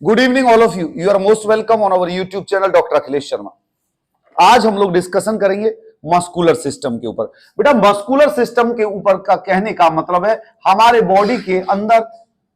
Good evening all of you. You are most welcome on our YouTube channel doctor Akhilesh Sharma. आज हम लोग discussion करेंगे muscular system के ऊपर। बेटा मस्कुलर सिस्टम के ऊपर का कहने का मतलब है हमारे बॉडी के अंदर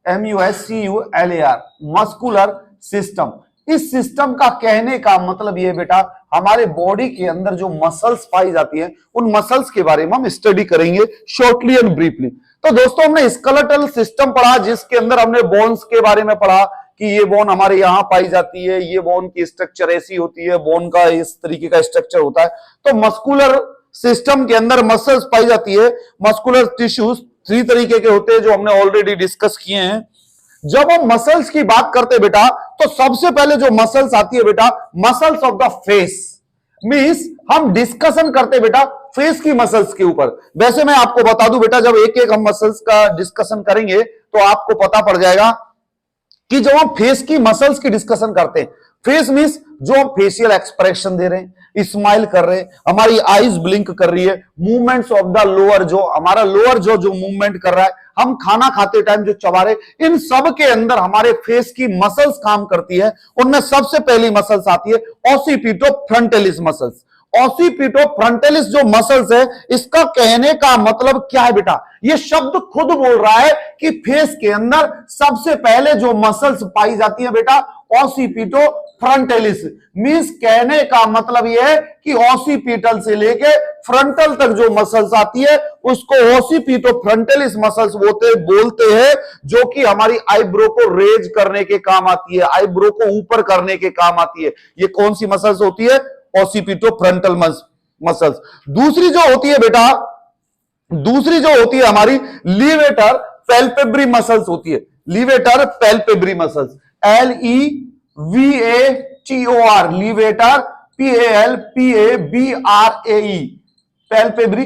MUSCULAR मस्कुलर सिस्टम। इस सिस्टम का कहने का मतलब ये बेटा हमारे बॉडी के अंदर जो मसल्स पाई जाती हैं उन मसल्स के बारे में हम स्टडी करेंगे शॉर्टली एंड ब्रीफली। तो दोस्तों हमने स्केलेटल सिस्टम पढ़ा जिसके अंदर हमने बोन्स के बारे में पढ़ा कि ये बोन हमारे यहां पाई जाती है, ये बोन की स्ट्रक्चर ऐसी होती है, बोन का इस तरीके का स्ट्रक्चर होता है। तो मस्कुलर सिस्टम के अंदर मसल्स पाई जाती है। मस्कुलर टिश्यूज 3 तरीके के होते हैं जो हमने ऑलरेडी डिस्कस किए हैं। जब हम मसल्स की बात करते हैं बेटा तो सबसे पहले जो मसल्स आती है बेटा muscles of the face. Means हम डिस्कशन करते हैं बेटा फेस की मसल्स के ऊपर। वैसे मैं आपको बता दूं बेटा जब एक एक हम मसल्स का डिस्कशन करेंगे तो आपको पता पड़ जाएगा कि जब हम फेस की मसल्स की डिस्कशन करते हैं, फेस मींस जो हम फेशियल एक्सप्रेशन दे रहे हैं, स्माइल कर रहे हैं, हमारी आईज ब्लिंक कर रही है, मूवमेंट्स ऑफ द लोअर जो हमारा लोअर जो मूवमेंट कर रहा है, हम खाना खाते टाइम जो चबा रहे, इन सब के अंदर हमारे फेस की मसल्स काम करती है। उनमें सबसे पहली मसल्स आती है occipito frontalis muscles. Occipito frontalis जो मसल्स है इसका कहने का मतलब क्या है बेटा, ये शब्द खुद बोल रहा है कि फेस के अंदर सबसे पहले जो मसल्स पाई जाती है बेटा ऑसिपिटो फ्रंटालिस। मींस कहने का मतलब यह है कि ऑसिपिटल से लेके फ्रंटल तक जो मसल्स आती है उसको ऑसिपिटो फ्रंटालिस मसल्स बोलते हैं, जो कि हमारी आईब्रो को रेज करने के काम आती है, आईब्रो को ऊपर करने के काम आती है। ये कौन सी मसल्स होती है? Occipito frontal muscles. दूसरी जो होती है बेटा, दूसरी जो होती है हमारी लीवेटर पैल्पेब्री मसल्स होती है। Levator palpebrae muscles LEVATOR levator PALPABRAE palpebrae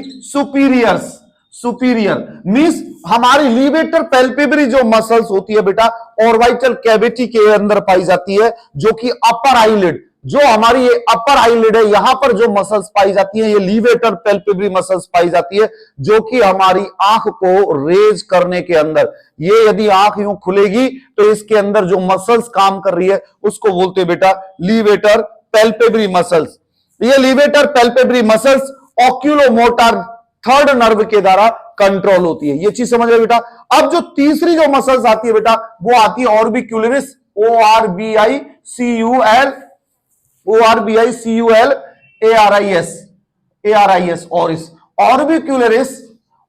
superior means हमारी लीवेटर पैल्पेब्री जो मसल्स होती है बेटा ऑर्बिटल कैविटी के अंदर पाई जाती है, जो कि अपर आईलिड जो हमारी ये अपर आईलिड है यहां पर जो मसल्स पाई जाती है ये लीवेटर पैल्पेब्री मसल्स पाई जाती है, जो कि हमारी आंख को रेज करने के अंदर, ये यदि आंख यूं खुलेगी तो इसके अंदर जो मसल्स काम कर रही है उसको बोलते हैं बेटा लीवेटर पैल्पेब्री मसल्स। ये लीवेटर palpebrae muscles oculomotor third nerve के द्वारा कंट्रोल होती है। ये चीज समझ रहे बेटा। अब जो तीसरी जो मसल्स आती है बेटा वो आती है ऑर्बिक्यूलरिस ORBICULARIS ऑर्बिक्यूलरिस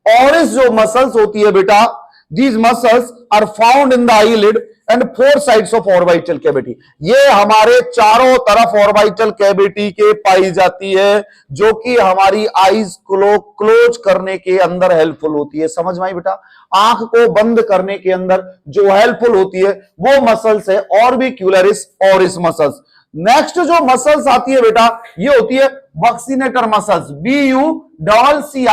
ऑरिस जो मसल्स होती है बेटा, these muscles are found in the eyelid and 4 sides of orbital cavity. ये हमारे चारों तरफ ऑर्बिटल कैविटी के पाई जाती है, जो कि हमारी आईज को क्लोज करने के अंदर हेल्पफुल होती है। समझ में आई बेटा? आंख को बंद करने के अंदर जो हेल्पफुल होती है वो मसल्स है ऑर्बिक्यूलरिस ऑरिस मसल्स। नेक्स्ट जो मसल्स आती है बेटा ये होती है buccinator muscles BUCCINATOR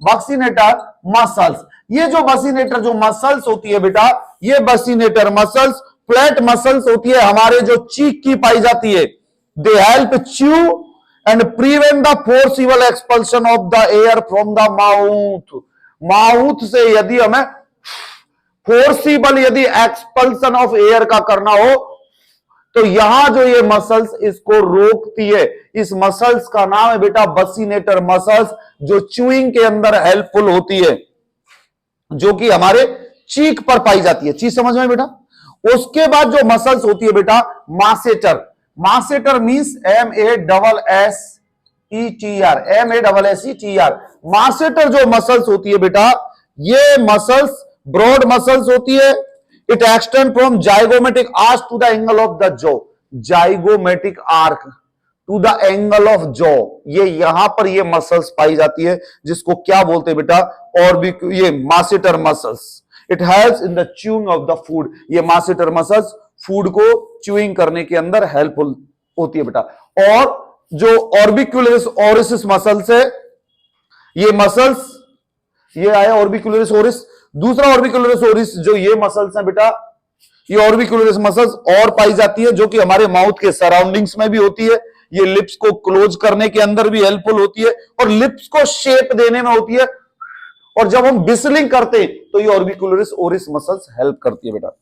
buccinator muscles. ये जो बक्सीनेटर जो मसल्स होती है बेटा ये बक्सीनेटर मसल्स फ्लैट मसल्स होती है हमारे जो चीक की पाई जाती है। They help chew and prevent the forcible expulsion of the air from the mouth. Mouth से यदि हमें फोर्सिबल यदि एक्सपल्शन ऑफ एयर का करना हो तो यहां जो ये मसल्स इसको रोकती है। इस मसल्स का नाम है बेटा बक्सीनेटर मसल्स, जो च्यूइंग के अंदर हेल्पफुल होती है, जो कि हमारे चीक पर पाई जाती है। चीज समझ में बेटा। उसके बाद जो मसल्स होती है बेटा masseter. Masseter means MASSETR masseter जो मसल्स होती है बेटा ये मसल्स ब्रॉड मसल्स होती है। It extend from zygomatic arch to the angle of the jaw. Zygomatic arch to the angle of jaw, ये यहां पर ये मसल्स पाई जाती है जिसको क्या बोलते हैं बेटा और भी ये masseter muscles. It helps in the chewing of the food. ये मासेटर मसल्स फूड को च्यूइंग करने के अंदर हेल्पफुल होती है बेटा। और जो ऑर्बिक्यूलरिस ओरिस मसल्स है ये मसल्स ये आया ऑर्बिक्यूलरिस ओरिस। दूसरा ऑर्बिक्यूलरिस ओरिस जो ये मसल्स हैं बेटा ये ऑर्बिक्यूलरिस मसल्स और पाई जाती है जो कि हमारे माउथ के सराउंडिंग्स में भी होती है। ये लिप्स को क्लोज करने के अंदर भी हेल्पफुल होती है और लिप्स को शेप देने में होती है। और जब हम बिस्लिंग करते हैं तो ये ऑर्बिक्यूलरिस ओरिस मसल्स हेल्प करती है बेटा।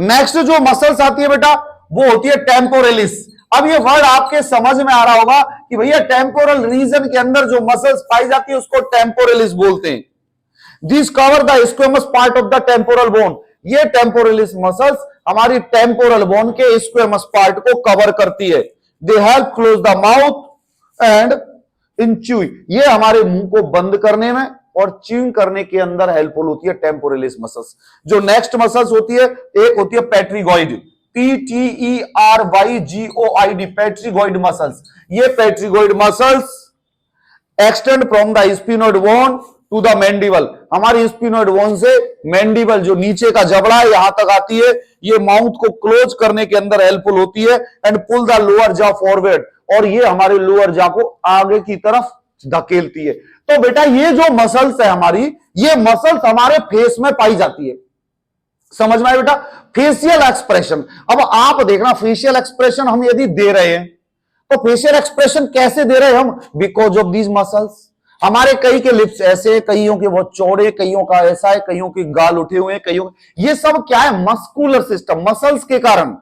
नेक्स्ट जो मसल्स आती है बेटा वो होती है टेम्पोरलिस। अब ये वर्ड आपके समझ में आ रहा होगा कि भैया टेम्पोरल रीजन के अंदर जो मसल्स पाई जाती है उसको टेम्पोरलिस बोलते हैं। This cover the squamous part of the temporal bone. ये टेम्पोरलिस मसल्स हमारी टेम्पोरल बोन के स्क्वेमस पार्ट को कवर करती है। They help close the mouth and in chewing. ये हमारे मुंह को बंद करने में और च्यूइंग करने के अंदर हेल्पफुल होती है टेम्पोरलिस मसल्स। जो नेक्स्ट मसल्स होती है, एक होती है पेट्रीगॉइड, PTERYGOID, पेट्रीगॉइड मसल्स। ये pterygoid muscles extend from the sphenoid bone to the mandible. हमारी स्पिनोइड बोन से मैंडिबल जो नीचे का जबड़ा है यहां तक आती है। ये माउथ को क्लोज करने के अंदर हेल्पफुल होती है and pull the lower jaw forward, और ये हमारे लोअर जॉ को आगे की तरफ धकेलती है। तो बेटा ये जो मसल्स है हमारी, ये मसल्स हमारे फेस में पाई जाती है। समझ में आया बेटा? Facial expression. अब आप देखना, फेशियल एक्सप्रेशन हम यदि दे रहे हैं तो फेशियल एक्सप्रेशन कैसे दे रहे हैं हम? Because of these muscles. हमारे कई के लिप्स ऐसे, कईयों के बहुत चौड़े, कईयों का ऐसा है, कईयों के गाल उठे हुए हैं, कईयों, ये सब क्या है? मस्कुलर सिस्टम, मसल्स के कारण।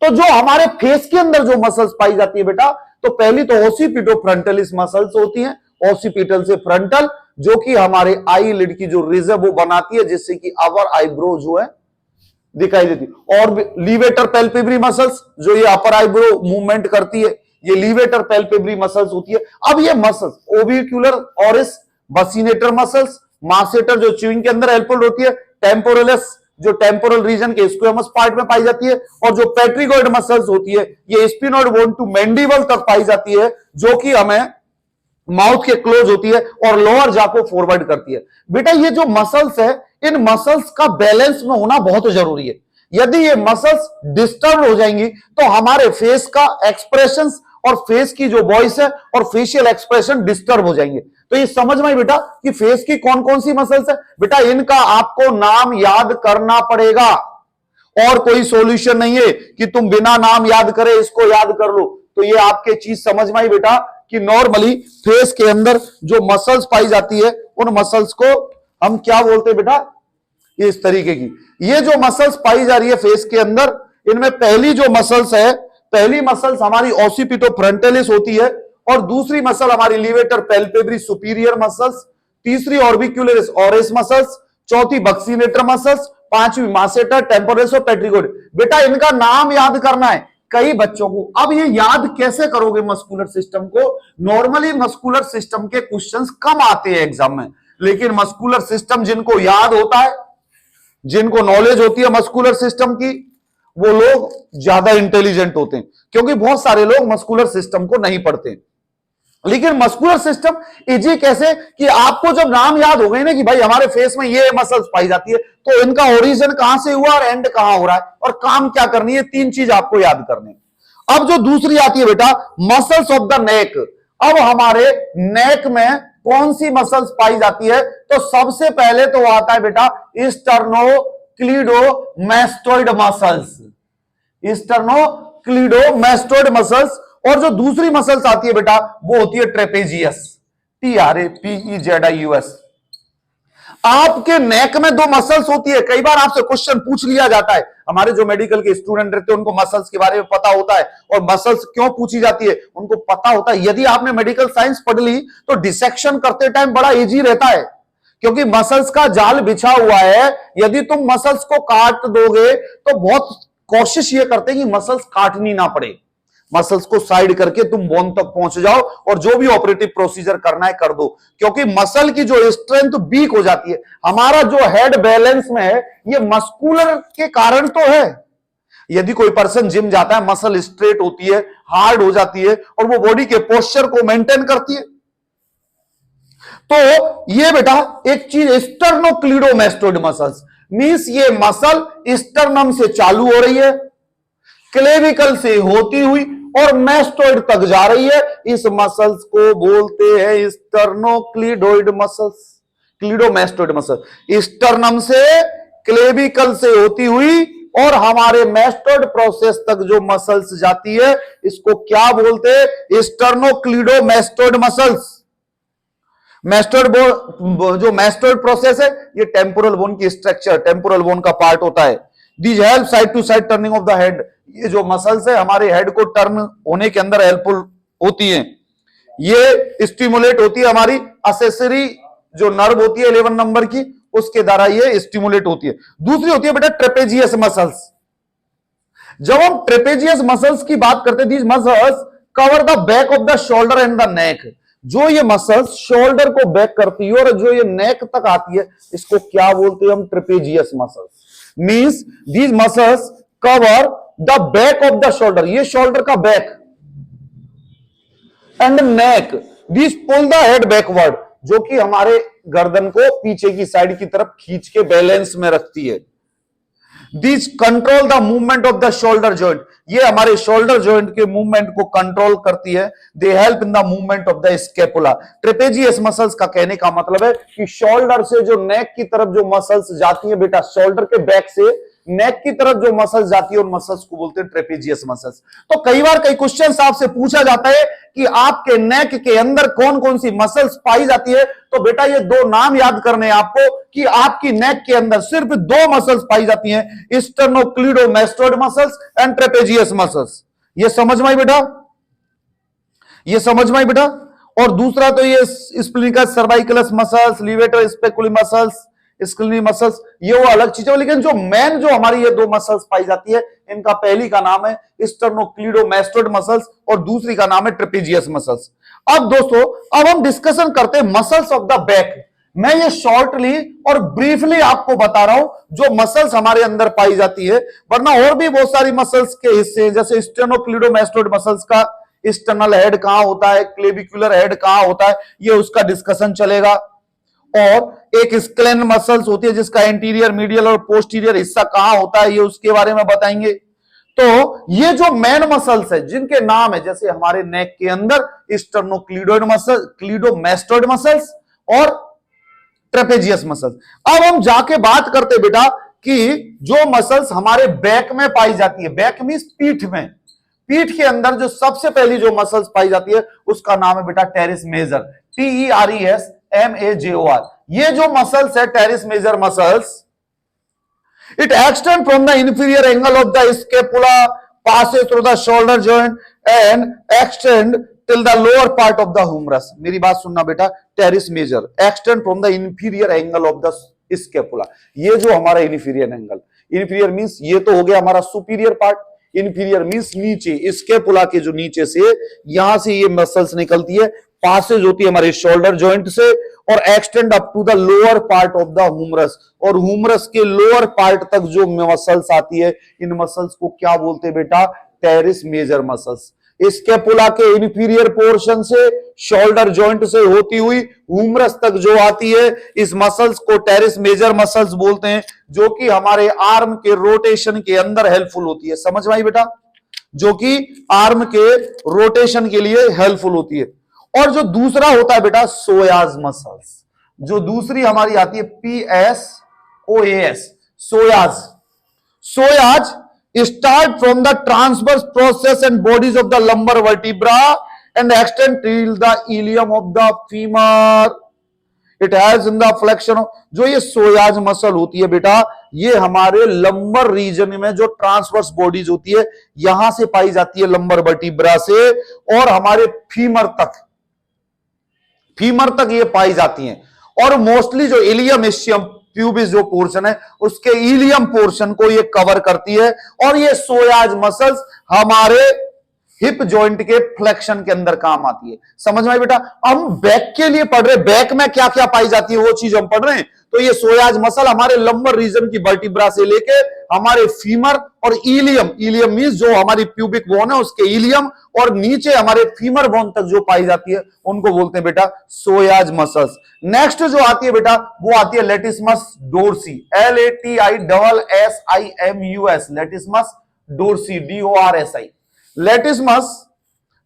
तो जो हमारे फेस के अंदर जो मसल्स पाई जाती है बेटा, तो पहली तो ओसिपिटो फ्रंटलिस मसल्स होती हैं, ओसिपिटल से फ्रंटल, जो कि हमारे आई लिड की जो रिज है वो बनाती है, जिससे कि अवर आईब्रो जो है दिखाई देती है। और लीवेटर पैल्पेब्री मसल्स, जो ये अपर आईब्रो मूवमेंट करती है, ये लीवेटर पैल्पेब्री मसल्स होती है। अब ये मसल्स ओविक्युलर ऑरिस बसिनेटर मसल्स, मासेटर जो च्यूइंग के अंदर हेल्पफुल होती है, टेम्पोरलिस जो टेम्पोरल रीजन के स्क्वेमस पार्ट में पाई जाती है, और जो पेट्रीगॉइड मसल्स होती है ये स्पिनोइड बोन टू मैंडिबल तक पाई जाती है, जो कि हमें माउथ के क्लोज होती है और लोअर जॉ को फॉरवर्ड करती है। बेटा ये जो मसल्स है, इन मसल्स का बैलेंस में होना बहुत जरूरी है। यदि ये मसल्स डिस्टर्ब हो जाएंगी तो हमारे फेस का एक्सप्रेशंस और फेस की जो वॉइस है और फेशियल एक्सप्रेशन डिस्टर्ब हो जाएंगे। तो ये समझ में आई बेटा कि फेस की कौन कौन सी मसल्स है? बेटा इनका आपको नाम याद करना पड़ेगा, और कोई सॉल्यूशन नहीं है कि तुम बिना नाम याद करे इसको याद कर लो। तो ये आपके चीज समझ में आई बेटा कि नॉर्मली फेस के अंदर जो मसल्स पाई जाती है उन मसल्स को हम क्या बोलते हैं बेटा? इस तरीके की ये जो मसल्स पाई जा रही है फेस के अंदर, इनमें पहली जो मसल्स है, पहली मसल्स हमारी ओसिपिटो फ्रंटलिस होती है, और दूसरी मसल हमारी लीवेटर पैल्पेब्री सुपीरियर मसल्स, तीसरी ऑर्बिक्युलरिस ऑरिस मसल्स, चौथी बक्सीनेटर मसल्स, पांचवी मासेटर, टेम्पोरलिस और पेट्रीगॉइड। बेटा इनका नाम याद करना है कई बच्चों को। अब ये याद कैसे करोगे मस्कुलर सिस्टम को? नॉर्मली मस्कुलर सिस्टम के क्वेश्चंस कम आते हैं एग्जाम में, लेकिन मस्कुलर सिस्टम जिनको याद होता है, जिनको नॉलेज होती है मस्कुलर सिस्टम की, वो लोग ज्यादा इंटेलिजेंट होते हैं, क्योंकि बहुत सारे लोग मस्कुलर सिस्टम को नहीं पढ़ते। लेकिन मस्कुलर सिस्टम इजी कैसे कि आपको जब नाम याद हो गए ना कि भाई हमारे फेस में ये मसल्स पाई जाती है, तो इनका ओरिजिन कहां से हुआ और एंड कहां हो रहा है और काम क्या करनी है, तीन चीज आपको याद करनी है। अब जो दूसरी आती है बेटा, मसल्स ऑफ द नेक। अब हमारे नेक में कौन सी मसल्स पाई जाती है? तो सबसे पहले तो आता है बेटा स्टर्नोक्लीडोमास्टोइड मसल्स, स्टर्नोक्लीडोमास्टोइड मसल्स। और जो दूसरी मसल्स आती है बेटा वो होती है ट्रेपेजियस, TRAPEZIUS। आपके नेक में दो मसल्स होती है। कई बार आपसे क्वेश्चन पूछ लिया जाता है, हमारे जो मेडिकल के स्टूडेंट रहते हैं उनको मसल्स के बारे में पता होता है, और मसल्स क्यों पूछी जाती है उनको पता होता है। यदि आपने मेडिकल साइंस पढ़ ली तो डिसेक्शन करते टाइम बड़ा इजी रहता है, क्योंकि मसल्स का जाल बिछा हुआ है। यदि तुम मसल्स को काट दोगे तो बहुत कोशिश ये करते हैं कि मसल्स काटनी ना पड़े, मसल्स को साइड करके तुम बोन तक पहुंच जाओ और जो भी ऑपरेटिव प्रोसीजर करना है कर दो, क्योंकि मसल की जो स्ट्रेंथ वीक हो जाती है। हमारा जो हेड बैलेंस में है ये मस्कुलर के कारण तो है। यदि कोई पर्सन जिम जाता है, मसल स्ट्रेट होती है, हार्ड हो जाती है, और वो बॉडी के पोस्चर को मेंटेन करती है। तो ये बेटा एक चीज स्टर्नोक्लीडोमास्टोइड मसल्स मींस ये मसल स्टर्नम से चालू हो रही है, क्लेविकल से होती हुई और मैस्टोइड तक जा रही है। इस मसल्स को बोलते हैं स्टर्नोक्लीडोइड मसल्स, क्लीडोमास्टोइड मसल। स्टर्नम से क्लेविकल से होती हुई और हमारे मैस्टोइड प्रोसेस तक जो मसल्स जाती है इसको क्या बोलते हैं? Sternocleidomastoid muscles. मैस्टोइड जो मैस्टोइड प्रोसेस है ये टेम्पोरल बोन की स्ट्रक्चर, टेम्पोरल बोन का पार्ट होता है। These help side to side turning of the head. ये जो मसल्स है हमारे हेड को टर्न होने के अंदर हेल्पफुल होती है। ये स्टिमुलेट होती है हमारी असेसरी जो नर्व होती है 11 नंबर की, उसके द्वारा ये स्टिमुलेट होती है। दूसरी होती है बेटा ट्रेपेजियस मसल्स। जब हम ट्रेपेजियस मसल्स की बात करते हैं, these muscles cover the back of the shoulder and the neck. जो ये मसल्स शोल्डर को बैक करती है और जो ये नेक तक आती है, इसको क्या बोलते हैं हम? Trapezius muscles. Means these muscles cover the back of the shoulder, ये शोल्डर का back, and neck, these pull the head backward, जो कि हमारे गर्दन को पीछे की साइड की तरफ खींच के बैलेंस में रखती है। These control the movement of the shoulder joint, ये हमारे शोल्डर जॉइंट के मूवमेंट को कंट्रोल करती है। They help in the movement of the scapula. Trapezius muscles का कहने का मतलब है कि शोल्डर से जो नेक की तरफ जो मसल्स जाती है बेटा, शोल्डर के बैक से नेक की तरफ जो मसल्स जाती है उन मसल्स को बोलते हैं ट्रेपेजियस मसल्स। तो कई बार कई क्वेश्चन आपसे पूछा जाता है कि आपके नेक के अंदर कौन कौन सी मसल्स पाई जाती है, तो बेटा ये दो नाम याद करने हैं आपको कि आपकी नेक के अंदर सिर्फ दो मसल्स पाई जाती हैं, sternocleidomastoid muscles and trapezius muscles. ये समझ में आई बेटा? ये समझ में आई बेटा? और दूसरा तो ये स्प्लिनिकस सर्वाइकलस मसल्स, लीवेटर स्पेकुली मसल्स, स्क्लेनी मसल्स, ये वो अलग चीज है। लेकिन जो मेन जो हमारी ये दो मसल्स पाई जाती है, इनका पहली का नाम है स्टर्नोक्लीडोमास्टोइड मसल्स और दूसरी का नाम है ट्रेपेजियस मसल्स। अब दोस्तों, अब हम डिस्कशन करते हैं मसल्स ऑफ द बैक। मैं ये शॉर्टली और ब्रीफली आपको बता रहा हूं जो मसल्स हमारे अंदर पाई जाती है, वरना और भी बहुत सारी मसल्स के हिस्से हैं। जैसे स्टर्नोक्लीडोमास्टोइड मसल्स का एक्सटर्नल हेड कहां होता है, क्लेविकुलर हेड कहां होता है, ये उसका डिस्कशन चलेगा। और एक स्क्लेन मसल्स होती है जिसका एंटीरियर, मीडियल और पोस्टीरियर हिस्सा कहां होता है, ये उसके बारे में बताएंगे। तो ये जो मेन मसल्स है जिनके नाम है, जैसे हमारे नेक के अंदर स्टर्नोक्लीडोइड मसल, क्लीडोमास्टोइड मसल्स और ट्रेपेजियस मसल्स। अब हम जाके बात करते बेटा कि जो मसल्स हमारे बैक में पाई जाती है, बैक मींस पीठ में, पीठ के अंदर जो सबसे पहली जो मसल्स पाई जाती है उसका नाम है बेटा टेरिस मेजर, TERESMAJOR। ये जो मसल्स है teres major muscles, it extend from the inferior angle of the scapula, passes through the shoulder joint and extend till the lower part of the humerus। मेरी बात सुनना बेटा, teres major extend from the inferior angle of the scapula. ये जो हमारा inferior angle, inferior means ये तो हो गया हमारा सुपीरियर पार्ट, इंफीरियर मींस नीचे, स्कैपुला के जो नीचे से यहां से ये मसल्स निकलती है, पासेज होती है हमारे शोल्डर जॉइंट से और extend up to the lower part of the humerus, और ह्यूमरस के लोअर पार्ट तक जो मसल्स आती है, इन मसल्स को क्या बोलते हैं बेटा? Teres major muscles. स्कैपुला के इंफीरियर पोर्शन से, शोल्डर जॉइंट से होती हुई ह्यूमरस तक जो आती है, इस मसल्स को टेरिस मेजर मसल्स बोलते हैं, जो कि हमारे आर्म के रोटेशन के अंदर हेल्पफुल होती है। समझ में आई बेटा? जो कि आर्म के रोटेशन के लिए हेल्पफुल होती है। और जो दूसरा होता है बेटा सोयाज मसल्स, जो दूसरी हमारी आती है PSOAS, सोयाज। सोयाज start from the transverse process and bodies of the lumbar vertebra and extend till the ilium of the femur। It has in the flexion of, जो ये सोयाज मसल होती है बेटा, ये हमारे लंबर रीजन में जो ट्रांसवर्स बॉडीज होती है यहां से पाई जाती है, लंबर वर्टिब्रा से और हमारे फीमर तक, फीमर तक ये पाई जाती हैं। और मोस्टली जो इलियम इस्चियम प्यूबिस जो पोर्शन है उसके इलियम पोर्शन को ये कवर करती है। और ये सोयाज मसल्स हमारे हिप जॉइंट के फ्लेक्शन के अंदर काम आती है। समझ में बेटा? हम बैक के लिए पढ़ रहे, बैक में क्या क्या पाई जाती है वो चीज हम पढ़ रहे हैं। तो ये सोयाज मसल हमारे लंबर रीजन की वर्टिब्रा से लेके हमारे फीमर और इलियम, इलियम मींस जो हमारी प्यूबिक बोन है उसके इलियम और नीचे हमारे फीमर बोन तक जो पाई जाती है उनको बोलते हैं बेटा सोयाज मसल्स। नेक्स्ट जो आती है बेटा वो आती है latissimus dorsi, LATISSIMUS, latissimus dorsi, DORSI, latissimus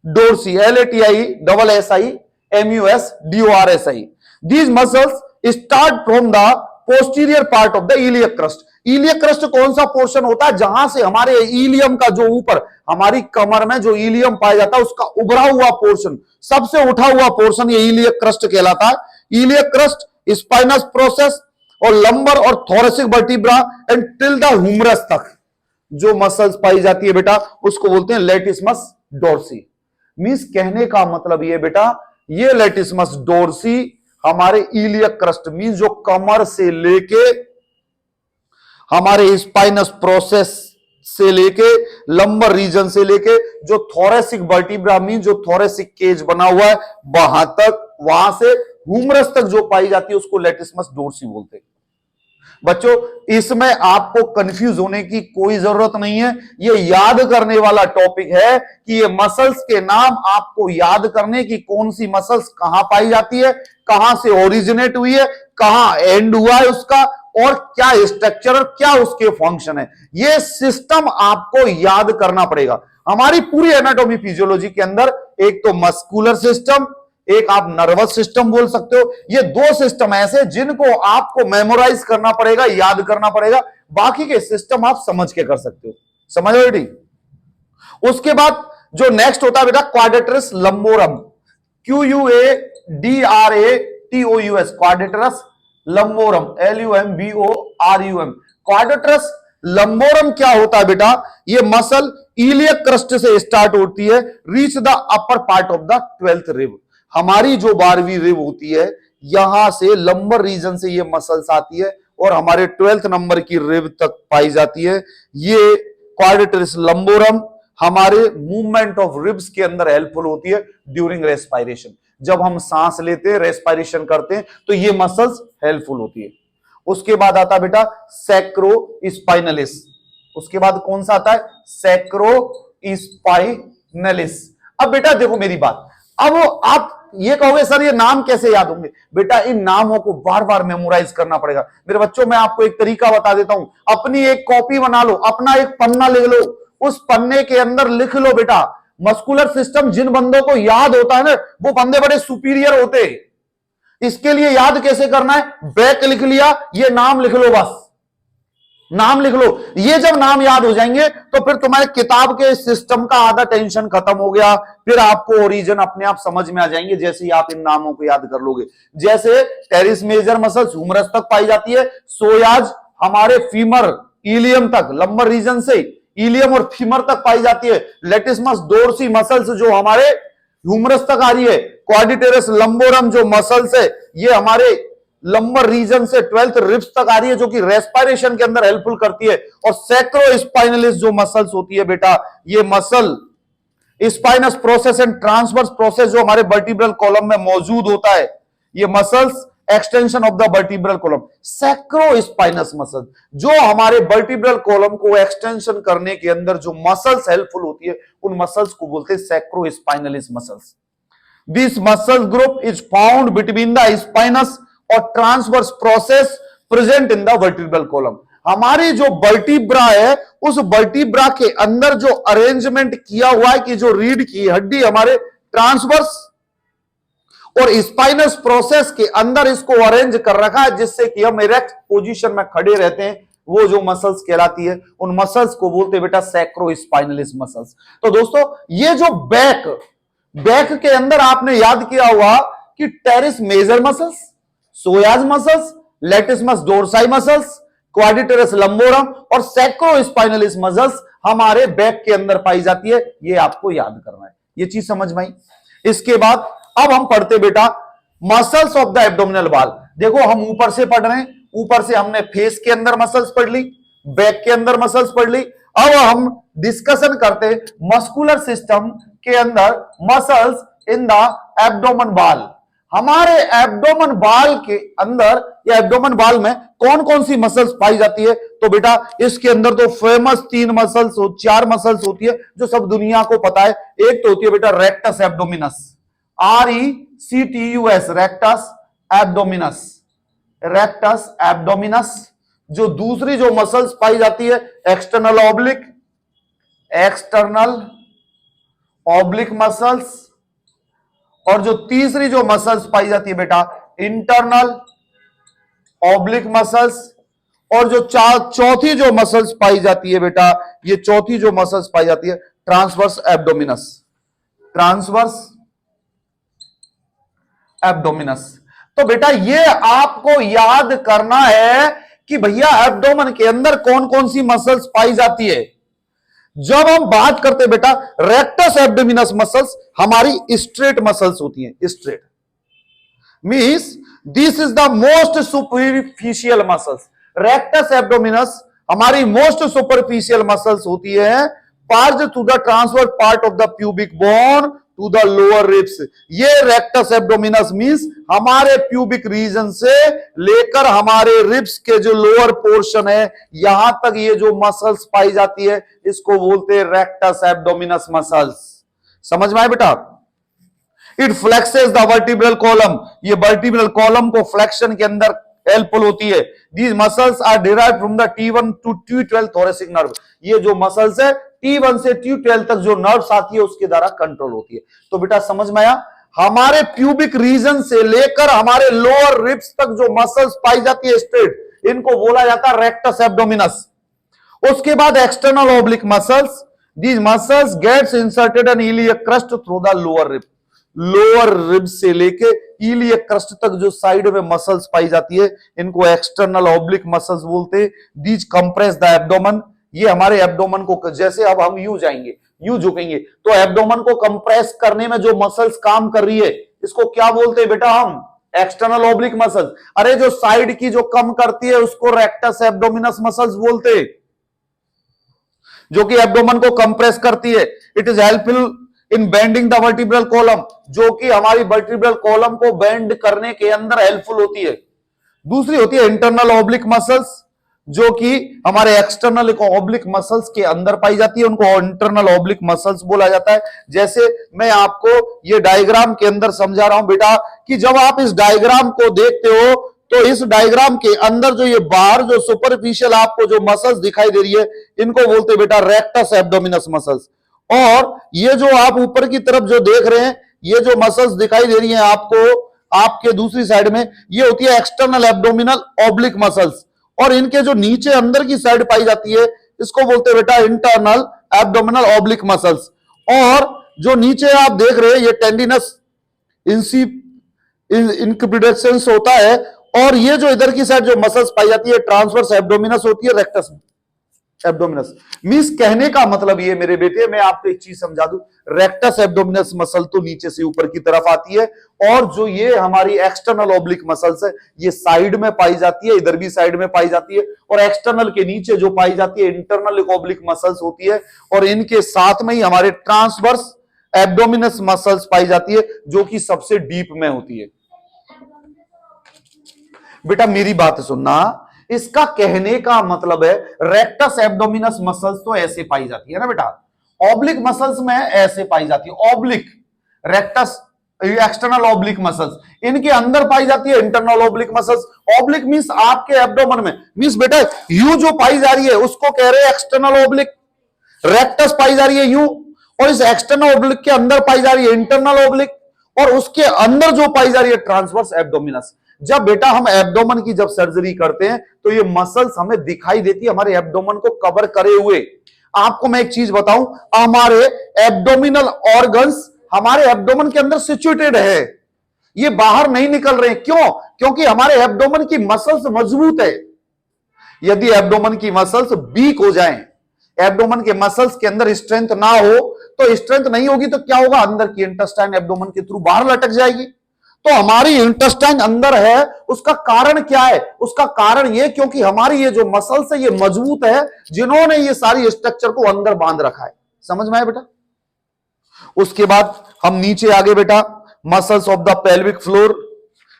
dorsi, LATISSIMUS DORSI। These muscles start from the posterior part of the iliac crust। Iliac crust कौन सा पोर्शन होता है? जहां से हमारे इलियम का जो ऊपर हमारी कमर में जो इलियम पाया जाता है उसका उभरा हुआ पोर्शन, सबसे उठा हुआ पोर्शन ये इलियक क्रस्ट कहलाता है। इलियक क्रस्ट, स्पाइनस प्रोसेस और लंबर और thoracic vertebra and till the humerus तक जो मसल्स पाई जाती है बेटा उसको बोलते हैं लेटिसमस डोर्सी। मींस कहने का मतलब ये बेटा, ये लेटिसमस डोर्सी हमारे इलियक क्रस्ट मींस जो कमर से लेके हमारे स्पाइनस प्रोसेस से लेके लंबर रीजन से लेके जो थोरेसिक वर्टिब्रा मींस जो थोरेसिक केज बना हुआ है वहां तक, वहां से ह्यूमरस तक जो पाई जाती है उसको लेटिसमस डोर्सी बोलते हैं। बच्चों इसमें आपको कंफ्यूज होने की कोई जरूरत नहीं है, ये याद करने वाला टॉपिक है कि ये मसल्स के नाम आपको याद करने की कौन सी मसल्स कहां पाई जाती है, कहां से ओरिजिनेट हुई है, कहां एंड हुआ है उसका, और क्या स्ट्रक्चर और क्या उसके फंक्शन है, ये सिस्टम आपको याद करना पड़ेगा। हमारी पूरी एनाटॉमी फिजियोलॉजी के अंदर एक तो मस्कुलर सिस्टम, एक आप नर्वस सिस्टम बोल सकते हो, ये दो सिस्टम ऐसे जिनको आपको मेमोराइज करना पड़ेगा, याद करना पड़ेगा, बाकी के सिस्टम आप समझ के कर सकते हो। समझ रहे बेटी। उसके बाद जो नेक्स्ट होता है बेटा क्वाड्रेटरस लंबोरम, QUADRATOUS, क्वाड्रेटरस लंबोरम, LUMBORUM। क्वाड्रेटरस लंबोरम क्या होता है बेटा, ये मसल इलियक क्रस्ट से स्टार्ट होती है, reach the upper part of the 12th rib. हमारी जो 12वीं रिब होती है यहां से लंबर रीजन से ये मसल्स आती है और हमारे 12th नंबर की रिब तक पाई जाती है। ये क्वाड्रेटरस लंबोरम हमारे मूवमेंट ऑफ रिब्स के अंदर हेल्पफुल होती है ड्यूरिंग रेस्पिरेशन। जब हम सांस लेते हैं, रेस्पिरेशन करते हैं, तो ये मसल्स हेल्पफुल होती है। उसके बाद आता है बेटा सैक्रो स्पाइनलिस। उसके बाद कौन सा आता है, सैक्रो स्पाइनलिस। अब बेटा देखो मेरी बात, अब आप ये कहोगे सर ये नाम कैसे याद होंगे, बेटा इन नामों को बार बार मेमोराइज करना पड़ेगा। मेरे बच्चों मैं आपको एक तरीका बता देता हूं, अपनी एक कॉपी बना लो, अपना एक पन्ना ले लो, उस पन्ने के अंदर लिख लो बेटा मस्कुलर सिस्टम। जिन बंदों को याद होता है ना वो बंदे बड़े सुपीरियर होते हैं। इसके लिए याद कैसे करना है, बैक लिख लिया, ये नाम लिख लो, बस नाम लिख लो। ये जब नाम याद हो जाएंगे तो फिर तुम्हारे किताब के सिस्टम का आधा टेंशन खत्म हो गया, फिर आपको ओरिजिन अपने आप समझ में आ जाएंगे जैसे ही आप इन नामों को याद कर लोगे। जैसे टेरिस मेजर मसल ह्यूमरस तक पाई जाती है, सोयाज हमारे फीमर इलियम तक, लंबर रीजन से इलियम और फीमर तक पाई जाती है। लेटिसमस डोर्सी मसल्स जो हमारे ह्यूमरस तक आ रही है। क्वाड्रिटेरस लंबोरम जो मसल्स है ये हमारे लंबर रीजन से 12th रिब्स तक आ रही है जो कि रेस्पिरेशन के अंदर हेल्पफुल करती है। और सैक्रो स्पाइनलिस जो मसल्स होती है बेटा, ये muscle spinous process and transverse process जो हमारे वर्टिब्रल कॉलम में मौजूद होता है, ये muscles extension of the vertebral column. Sacro spinous muscle जो हमारे वर्टिब्रल कॉलम को एक्सटेंशन करने के अंदर जो मसल्स हेल्पफुल होती है उन मसल्स को बोलते हैं sacrospinalis muscles. This muscle group is found between the spinous और transverse process present in the vertebral column. हमारी जो वर्टिब्रा है उस वर्टिब्रा के अंदर जो अरेंजमेंट किया हुआ है कि जो रीढ़ की हड्डी हमारे ट्रांसवर्स और स्पाइनस प्रोसेस के अंदर इसको अरेंज कर रखा है जिससे कि हम इरेक्ट पोजीशन में खड़े रहते हैं, वो जो मसल्स कहलाती है उन मसल्स को बोलते हैं बेटा सैक्रो स्पाइनलिस मसल्स। तो दोस्तों ये जो बैक के अंदर आपने याद किया हुआ कि teres major muscles, psoas muscles, latissimus dorsi muscles, quadratus lumborum और सैक्रो स्पाइनलिस मसल्स हमारे बैक के अंदर पाई जाती है, ये आपको याद करना है। ये चीज समझ में आई। इसके बाद अब हम पढ़ते बेटा muscles of the abdominal wall. देखो हम ऊपर से पढ़ रहे हैं, ऊपर से हमने फेस के अंदर मसल्स पढ़ ली, बैक के अंदर मसल्स पढ़ ली। अब हम डिस्कशन करते हैं मस्कुलर सिस्टम के अंदर muscles in the abdomen wall. हमारे एब्डोमेन वॉल के अंदर या एब्डोमेन वॉल में कौन कौन सी मसल्स पाई जाती है, तो बेटा इसके अंदर तो फेमस 4 मसल्स होती है जो सब दुनिया को पता है। एक तो होती है बेटा rectus abdominis, RECTUS, rectus abdominis, rectus abdominis. जो दूसरी जो मसल्स पाई जाती है एक्सटर्नल ऑब्लिक मसल्स, और जो तीसरी जो मसल्स पाई जाती है बेटा इंटरनल ऑब्लिक मसल्स, और जो चौथी जो मसल्स पाई जाती है बेटा, ये चौथी जो मसल्स पाई जाती है ट्रांसवर्स एब्डोमिनस, ट्रांसवर्स एब्डोमिनस। तो बेटा ये आपको याद करना है कि भैया एब्डोमेन के अंदर कौन कौन सी मसल्स पाई जाती है। जब हम बात करते हैं बेटा रेक्टस एब्डोमिनस मसल्स हमारी स्ट्रेट मसल्स होती हैं। Straight means this is the most superficial muscles. Rectus abdominis हमारी मोस्ट सुपरफिशियल मसल्स होती है, parts to the transverse part of the pubic bone to the lower ribs. ये rectus abdominis means हमारे pubic region से लेकर हमारे ribs के जो लोअर पोर्शन है यहां तक ये जो मसल्स पाई जाती है इसको बोलते हैं रेक्टस एब्डोमिनस मसल्स। समझ में आए बेटा? It flexes the vertebral column. ये वर्टिब्रल कॉलम को फ्लेक्शन के अंदर हेल्पफुल होती है। These muscles are derived from the T1 to T12 thoracic nerve. ये जो मसल्स है T1 से T12 तक जो नर्व्स आती है उसके द्वारा कंट्रोल होती है। तो बेटा समझ में आया, हमारे प्यूबिक रीजन से लेकर हमारे लोअर रिब्स तक जो मसल्स पाई जाती है स्ट्रेट, इनको बोला जाता है रेक्टस एब्डोमिनस। उसके बाद external oblique muscles, these muscles gets inserted in iliac crest through the lower rib. Lower rib से लेके इलियक क्रस्ट तक जो साइड में मसल्स पाई जाती है इनको एक्सटर्नल ओब्लिक मसल्स बोलते हैं। These compress the abdomen. ये हमारे एब्डोमेन को, जैसे अब हम यूं जाएंगे यूं झुकेंगे तो एब्डोमेन को कंप्रेस करने में जो मसल्स काम कर रही है इसको क्या बोलते हैं बेटा हम? External oblique muscles. अरे जो साइड की जो कम करती है उसको रेक्टस एब्डोमिनस मसल्स बोलते हैं, जो कि एब्डोमेन को कंप्रेस करती है। It is helpful in bending the vertebral column, जो कि हमारी वर्टिब्रल कॉलम को बेंड करने के अंदर हेल्पफुल होती है। दूसरी होती है इंटरनल ओब्लिक मसल्स, जो कि हमारे एक्सटर्नल ओब्लिक मसल्स के अंदर पाई जाती है, उनको इंटरनल ओब्लिक मसल्स बोला जाता है। जैसे मैं आपको ये डायग्राम के अंदर समझा रहा हूं बेटा कि जब आप इस डायग्राम को देखते हो तो इस डायग्राम के अंदर जो ये बाहर जो सुपरफिशियल आपको जो मसल्स दिखाई दे रही है इनको बोलते हैं बेटा रेक्टस एब्डोमिनस मसल्स। और ये जो आप ऊपर की तरफ जो देख रहे हैं ये जो मसल्स दिखाई दे रही हैं आपको आपके दूसरी साइड में, ये होती है एक्सटर्नल एब्डोमिनल ओब्लिक मसल्स। और इनके जो नीचे अंदर की साइड पाई जाती है इसको बोलते हैं बेटा इंटरनल एब्डोमिनल ओब्लिक मसल्स। और जो नीचे आप देख रहे हैं ये टेंडिनस इंक्यूबेशंस होता है, और ये जो इधर की साइड जो मसल्स पाई जाती है ट्रांसवर्स एब्डोमिनस होती है, रेक्टस एब्डोमिनस। मींस कहने का मतलब ये मेरे बेटे, मैं आपको एक चीज समझा दूं, रेक्टस एब्डोमिनस मसल तो नीचे से ऊपर की तरफ आती है, और जो ये हमारी एक्सटर्नल ओब्लिक मसल्स है ये साइड में पाई जाती है, इधर भी साइड में पाई जाती है। और एक्सटर्नल के नीचे जो पाई जाती है इंटरनल ओब्लिक मसल्स होती है, और इनके साथ में ही हमारे ट्रांसवर्स एब्डोमिनस मसल्स पाई जाती है जो कि सबसे डीप में होती है। बेटा मेरी बात सुनना, इसका कहने का मतलब है रेक्टस एब्डोमिनस मसल्स तो ऐसे पाई जाती है ना बेटा, ऑब्लिक मसल्स में ऐसे पाई जाती है, oblique rectus external oblique muscles, इनके अंदर पाई जाती है internal oblique muscles. Oblique means आपके एब्डोमेन में, मींस बेटा यू जो पाई जा रही है उसको कह रहे हैं एक्सटर्नल ऑब्लिक, रेक्टस पाई जा रही है यू, और इस एक्सटर्नल ऑब्लिक के अंदर पाई जा रही है इंटरनल ऑब्लिक, और उसके अंदर जो पाई जा रही है ट्रांसवर्स एब्डोमिनस। जब बेटा हम एब्डोमेन की जब सर्जरी करते हैं तो ये मसल्स हमें दिखाई देती है हमारे एब्डोमेन को कवर करे हुए। आपको मैं एक चीज बताऊं, हमारे एब्डोमिनल ऑर्गन्स हमारे एब्डोमेन के अंदर सिचुएटेड है, ये बाहर नहीं निकल रहे। क्यों? क्योंकि हमारे एब्डोमेन की मसल्स मजबूत है। यदि एब्डोमेन की मसल्स वीक हो जाएं, एब्डोमेन के मसल्स के अंदर स्ट्रेंथ ना हो, तो स्ट्रेंथ नहीं होगी तो क्या होगा, अंदर की इंटेस्टाइन एब्डोमेन के थ्रू बाहर लटक जाएगी। तो हमारी इंटेस्टाइन अंदर है, उसका कारण क्या है? उसका कारण ये क्योंकि हमारी ये जो मसल्स है ये मजबूत है, जिन्होंने ये सारी स्ट्रक्चर को अंदर बांध रखा है। समझ में आया बेटा? उसके बाद हम नीचे आगे बेटा, muscles of the pelvic floor,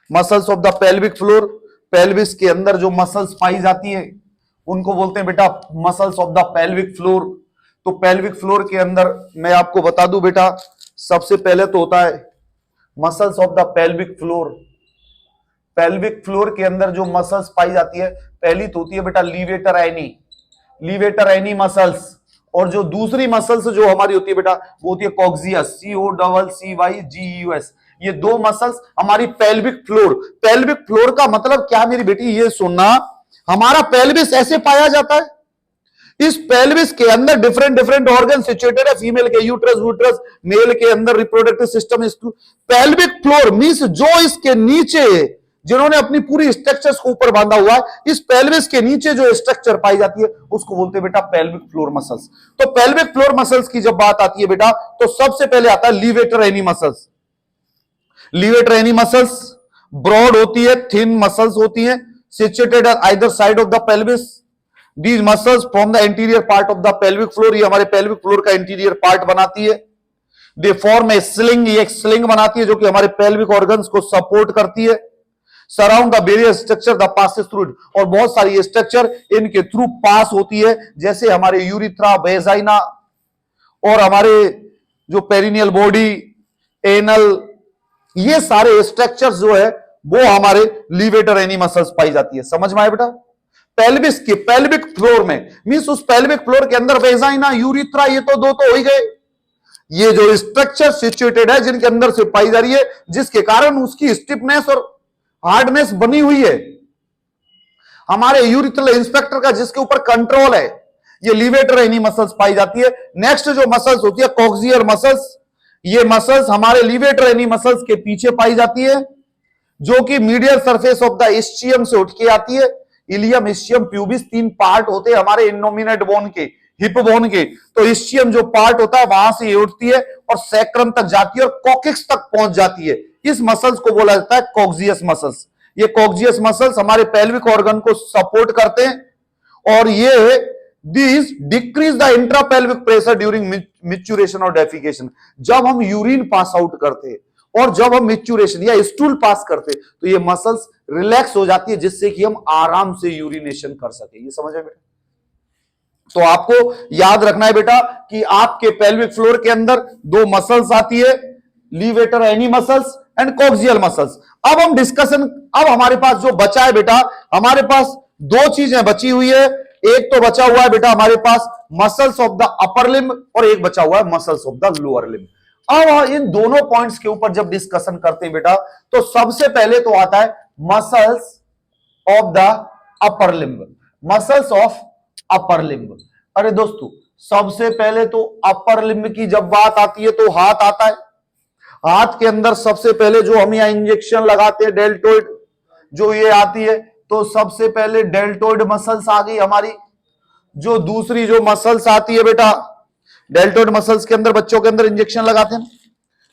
muscles of the pelvic floor, pelvis के अंदर जो मसल्स पाई जाती है उनको बोलते हैं बेटा muscles of the pelvic floor. तो पेल्विक फ्लोर के अंदर मैं आपको बता दूं बेटा, सबसे पहले तो होता है muscles of the pelvic floor. Pelvic floor के अंदर जो मसल्स पाई जाती है, पहली तो होती है बेटा लीवेटर एनी, लीवेटर एनी मसल्स, और जो दूसरी मसल्स जो हमारी होती है बेटा वो होती है कॉक्सियस, COCCYGUS। ये दो मसल्स हमारी पेल्विक फ्लोर। पेल्विक फ्लोर का मतलब क्या मेरी बेटी, ये सुनना, हमारा पेल्विस ऐसे पाया जाता है, इस पेल्विस के अंदर डिफरेंट डिफरेंट ऑर्गन सिचुएटेड है, फीमेल के यूट्रस वूट्रस, मेल के अंदर reproductive system. Pelvic floor means जो इसके नीचे जिन्होंने अपनी पूरी स्ट्रक्चर्स को ऊपर बांधा हुआ है, इस पेल्विस के नीचे जो स्ट्रक्चर पाई जाती है उसको बोलते हैं बेटा पेल्विक फ्लोर मसल्स। तो पेल्विक फ्लोर मसल्स की जब बात आती है बेटा, तो सबसे पहले आता है levator ani muscles. Levator ani muscles broad होती है, थिन मसल्स होती है, situated at either side of the pelvis. These muscles from the interior part of the pelvic floor, ये हमारे पेल्विक फ्लोर का इंटीरियर पार्ट बनाती है। दे फॉर्म ए स्लिंग, ये एक स्लिंग बनाती है जो कि हमारे पेल्विक ऑर्गन्स को सपोर्ट करती है। Surround the various structure the passes through it, और बहुत सारी स्ट्रक्चर इनके थ्रू पास होती है, जैसे हमारे यूरिथ्रा, वेजाइना और हमारे जो पेरिनियल बॉडी, एनल, ये सारे स्ट्रक्चर्स जो है वो हमारे लीवेटर एनी मसल्स पाई जाती है। समझ में आया बेटा? पेल्विस के पेल्विक फ्लोर में मींस उस पेल्विक फ्लोर के अंदर वेजाइना, यूरिथ्रा, ये तो दो तो हो ही गए। ये जो स्ट्रक्चर सिचुएटेड है जिनके अंदर से पाई जा रही है, जिसके कारण उसकी स्टिफनेस और हार्डनेस बनी हुई है, हमारे यूरिथ्रल इंस्पेक्टर का जिसके ऊपर कंट्रोल है, ये लीवेटर एनी मसल्स पाई जाती है। नेक्स्ट जो मसल्स होती है कॉक्सियर मसल्स, ये मसल्स हमारे लीवेटर एनी मसल्स के पीछे पाई जाती है, जो कि medial surface of the ischium से उठ के आती है। इलियम, इस्चियम, प्यूबिस, तीन पार्ट होते हैं हमारे इनोमिनेट बोन के, हिप बोन के। तो इस्चियम जो पार्ट होता है वहां से ये उठती है और सैक्रम तक जाती है और कॉकिक्स तक पहुंच जाती है। इस मसल्स को बोला जाता है कॉक्सियस मसल्स। ये कॉक्सियस मसल्स हमारे पेल्विक ऑर्गन को सपोर्ट करते हैं और ये this decrease the intrapelvic pressure during micturition और डेफिकेशन। जब हम यूरिन पास आउट करते हैं और जब हम मिच्यूरेशन या स्टूल पास करते हैं तो ये मसल्स रिलैक्स हो जाती है, जिससे कि हम आराम से यूरिनेशन कर सके। ये समझ में बेटा? तो आपको याद रखना है बेटा कि आपके पेल्विक फ्लोर के अंदर दो मसल्स आती है, levator ani muscles and coccygeal muscles. अब हम डिस्कशन, अब हमारे पास जो बचा है बेटा, हमारे पास दो चीजें बची हुई है। एक तो बचा हुआ है बेटा हमारे पास muscles of the upper limb और एक बचा हुआ है muscles of the lower limb. अब इन दोनों पॉइंट्स के ऊपर जब डिस्कशन करते हैं बेटा, तो सबसे पहले तो आता है muscles of the upper limb, muscles of upper limb. अरे दोस्तों, सबसे पहले तो अपर लिम्ब की जब बात आती है तो हाथ आता है। हाथ के अंदर सबसे पहले जो हम यहां इंजेक्शन लगाते हैं डेल्टोइड, जो ये आती है, तो सबसे पहले डेल्टोइड मसल्स आ गई हमारी। जो दूसरी जो मसल्स आती है बेटा, डेल्टोइड मसल्स के अंदर बच्चों के अंदर इंजेक्शन लगाते हैं।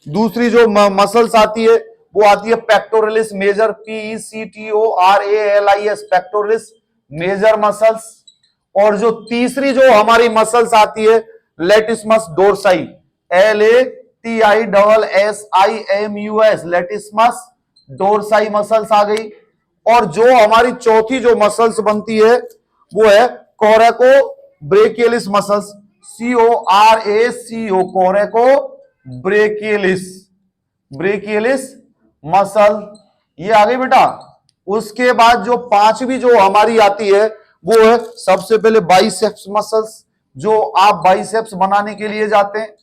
दूसरी जो मसल्स आती है वो आती है pectoralis major, PECTORALIS, pectoralis major muscles. और जो तीसरी जो हमारी मसल्स आती है latissimus dorsi, LATISSIMUS, latissimus dorsi muscles आ गई। और जो हमारी चौथी जो मसल्स बनती है वो है कोरेको brachialis muscles, CORACO, कोरेको brachialis, brachialis muscle, ये आ गई बेटा। उसके बाद जो पांचवी जो हमारी आती है वो है सबसे पहले बाइसेप्स मसल्स, जो आप बाइसेप्स बनाने के लिए जाते हैं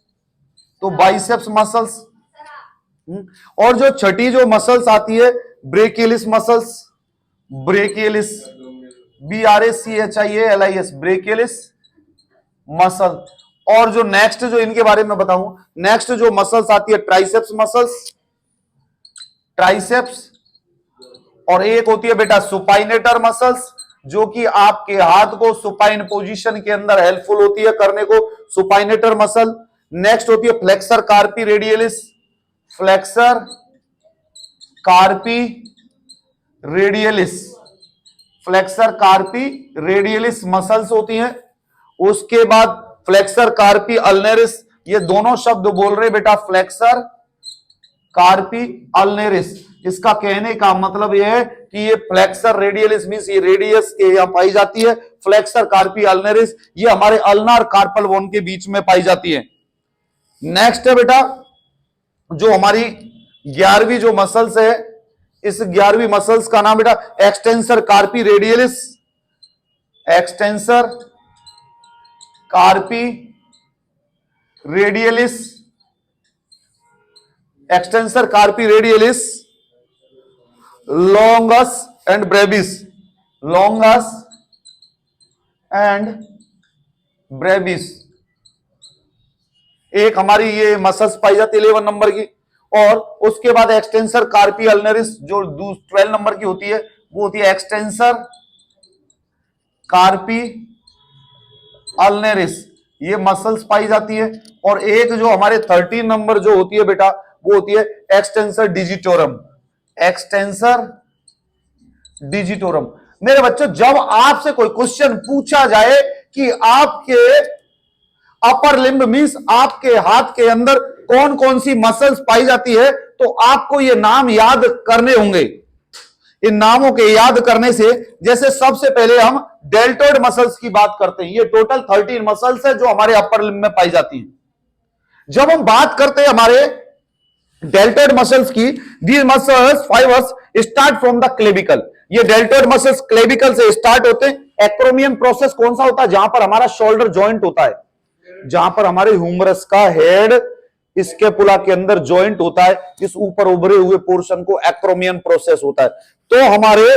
तो बाइसेप्स मसल्स। और जो छठी जो मसल्स आती है brachialis muscles, brachialis, BRACHIALIS, brachialis muscle. और जो नेक्स्ट जो इनके बारे में बताऊं, नेक्स्ट जो मसल्स आती है ट्राइसेप्स मसल्स, ट्राइसेप्स। और एक होती है बेटा सुपाइनेटर मसल्स, जो कि आपके हाथ को सुपाइन पोजीशन के अंदर हेल्पफुल होती है करने को, सुपाइनेटर मसल। नेक्स्ट होती है flexor carpi radialis, flexor carpi radialis, flexor carpi radialis muscles होती हैं। उसके बाद फ्लेक्सर कार्पी अल्नेरिस, ये दोनों शब्द बोल रहे बेटा, फ्लेक्सर कार्पी अल्नेरिस। इसका कहने का मतलब यह है कि ये फ्लेक्सर रेडियलिस मींस ये रेडियस के यहां पाई जाती है, फ्लेक्सर कार्पी अल्नेरिस ये हमारे अल्नार कार्पल बोन के बीच में पाई जाती है। नेक्स्ट है बेटा जो हमारी 11वीं जो मसल्स है, इस 11वीं मसल्स का नाम बेटा extensor carpi radialis, extensor carpi radialis, extensor carpi radialis, longus and Brevis, longus and Brevis. एक हमारी ये मसल्स पाई जाती है 11 नंबर की। और उसके बाद एक्सटेंसर कार्पी अल्नरिस जो 12 नंबर की होती है, वो होती है एक्सटेंसर कार्पी अल्नरिस, ये मसल्स पाई जाती है। और एक जो हमारे 13 नंबर जो होती है बेटा, वो होती है एक्सटेंसर डिजिटोरम, एक्सटेंसर डिजिटोरम। मेरे बच्चों, जब आपसे कोई क्वेश्चन पूछा जाए कि आपके अपर लिम्ब मींस आपके हाथ के अंदर कौन कौन सी मसल्स पाई जाती है, तो आपको ये नाम याद करने होंगे। इन नामों के याद करने से, जैसे सबसे पहले हम डेल्टोइड मसल्स की बात करते हैं। ये टोटल 13 मसल्स है जो हमारे अपर लिम्ब में पाई जाती हैं। जब हम बात करते हैं हमारे डेल्टोइड मसल्स की, these muscles fibres start from the clavicle. ये डेल्टोइड मसल्स क्लेविकल से स्टार्ट होते हैं। एक्रोमियन प्रोसेस कौन सा होता है? जहां पर हमारा शोल्डर जॉइंट होता है, जहां पर हमारे ह्यूमरस का हेड स्कैपुला के अंदर जॉइंट होता है, इस ऊपर उभरे हुए पोर्शन को एक्रोमियन प्रोसेस होता है। तो हमारे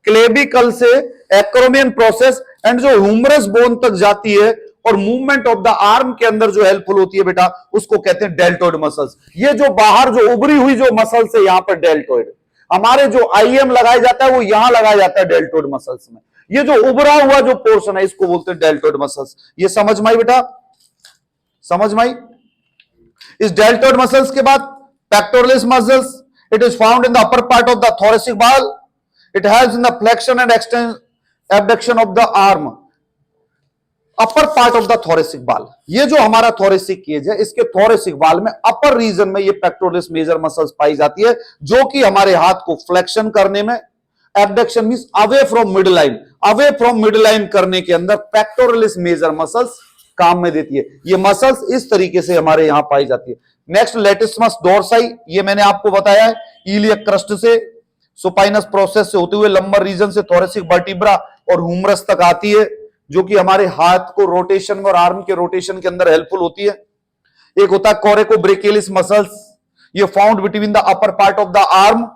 क्लेविकल से एक्रोमियन प्रोसेस एंड जो ह्यूमरस बोन तक जाती है और मूवमेंट ऑफ द आर्म के अंदर जो हेल्पफुल होती है बेटा, उसको कहते हैं डेल्टोइड मसल्स। ये जो बाहर जो उभरी हुई जो मसल्स है, यहां पर डेल्टोइड, हमारे जो आईएम लगाया जाता है वो यहां लगाया जाता है डेल्टोइड मसल्स में। ये जो उभरा हुआ जो पोर्शन है, इसको बोलते हैं डेल्टोइड मसल्स। ये समझ में आई बेटा? समझ में आई? इस डेल्टोइड मसल्स के बाद pectoralis muscles, it is found in the upper part of the thoracic ball, it helps in the flexion and abduction of the arm. Upper part of the thoracic ball, ये जो हमारा thoracic cage है, इसके thoracic ball में अपर reason में ये pectoralis major muscles पाई जाती है, जो कि हमारे हाथ को फ्लेक्शन करने में, abduction means away from mid line, away from mid line करने के अंदर पेक्टोरलिस मेजर मसल्स काम में देती है। ये मसल्स इस तरीके से हमारे यहां पाई जाती है। नेक्स्ट लेटिस्मस डोर्साई, ये मैंने आपको बताया है, इलियक क्रस्ट से सुपाइनस प्रोसेस से होते हुए लंबर रीजन से थोरेसिक वर्टिब्रा और ह्यूमरस तक आती है, जो कि हमारे हाथ को रोटेशन में और आर्म के रोटेशन के अंदर हेल्पफुल होती है। एक होता है कोरेको ब्रेकियलिस मसल्स, ये found between the upper part of the arm,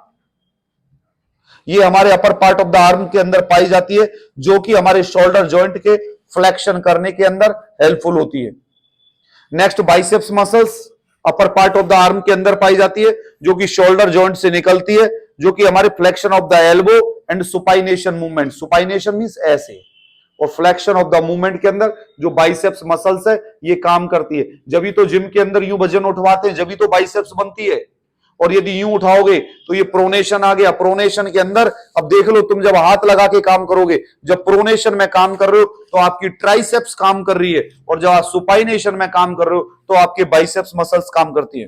ये हमारे upper part of the arm के अंदर पाई जाती है, जो कि हमारे शोल्डर जॉइंट के फ्लेक्शन करने के अंदर हेल्पफुल होती है। Next biceps muscles, upper part of the arm के अंदर पाई जाती है, जो कि शोल्डर जॉइंट से निकलती है, जो कि हमारे flexion of the elbow and supination movement, supination means ऐसे, और फ्लेक्शन ऑफ द मूवमेंट के अंदर जो बाइसेप्स मसल्स है ये काम करती है। जब भी तो जिम के अंदर यूं वजन उठवाते हैं, जब भी तो बाइसेप्स बनती है। और यदि यूं उठाओगे तो ये प्रोनेशन आ गया। प्रोनेशन के अंदर अब देख लो, तुम जब हाथ लगा के काम करोगे, जब प्रोनेशन में काम कर रहे हो तो आपकी ट्राइसेप्स काम कर रही है, और जब आप सुपाइनेशन में काम कर रहे हो तो आपके बाइसेप्स मसल्स काम करती है।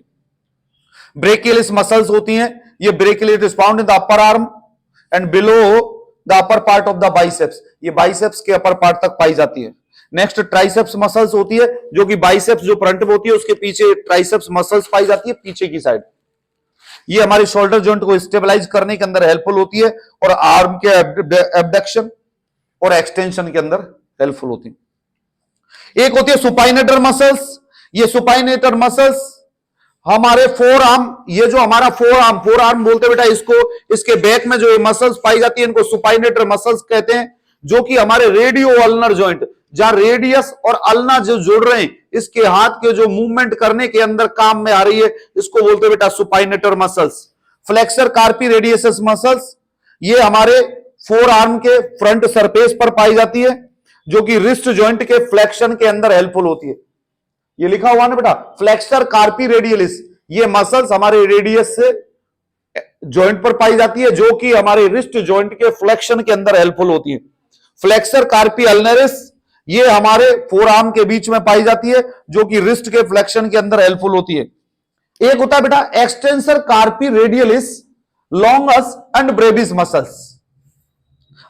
ब्रेकियलिस मसल्स होती हैं, ये brachialis is found in the upper arm and below the upper part of the biceps, ये बाइसेप्स के अपर पार्ट तक पाई जाती है। नेक्स्ट ट्राइसेप्स मसल्स होती है, जो कि बाइसेप्स जो फ्रंट में होती है उसके पीछे ट्राइसेप्स मसल्स पाई जाती है पीछे की साइड। ये हमारे शोल्डर जॉइंट को स्टेबलाइज करने के अंदर हेल्पफुल होती है और आर्म के एबडक्शन और एक्सटेंशन के अंदर हेल्पफुल होती है। एक होती है सुपाइनेटर मसल्स, ये सुपाइनेटर मसल्स हमारे फोर आर्म, ये जो हमारा फोर आर्म बोलते हैं बेटा इसको, इसके बैक में जो ये मसल्स पाई जाती है इनको सुपाइनेटर मसल्स कहते हैं, जो कि हमारे रेडियो अल्नर जॉइंट, जहां रेडियस और अल्ना जो जुड़ रहे हैं, इसके हाथ के जो मूवमेंट करने के अंदर काम में आ रही है, इसको बोलते हैं बेटा सुपाइनेटर मसल्स। फ्लेक्सर कार्पी रेडियस मसल्स, ये हमारे फोर आर्म के फ्रंट सरफेस पर पाई जाती है, जो कि रिस्ट जॉइंट के फ्लेक्शन के अंदर हेल्पफुल होती है। ये लिखा हुआ ना बेटा, फ्लेक्सर कार्पी रेडियलिस, ये मसल्स हमारे रेडियस से जॉइंट पर पाई जाती है, जो कि हमारे रिस्ट जॉइंट के फ्लेक्शन के अंदर हेल्पफुल होती है। फ्लेक्सर कार्पी अल्नरिस, ये हमारे फोर आर्म के बीच में पाई जाती है, जो कि रिस्ट के फ्लेक्शन के अंदर हेल्पफुल होती है। एक होता है बेटा extensor carpi radialis longus and Brevis muscles.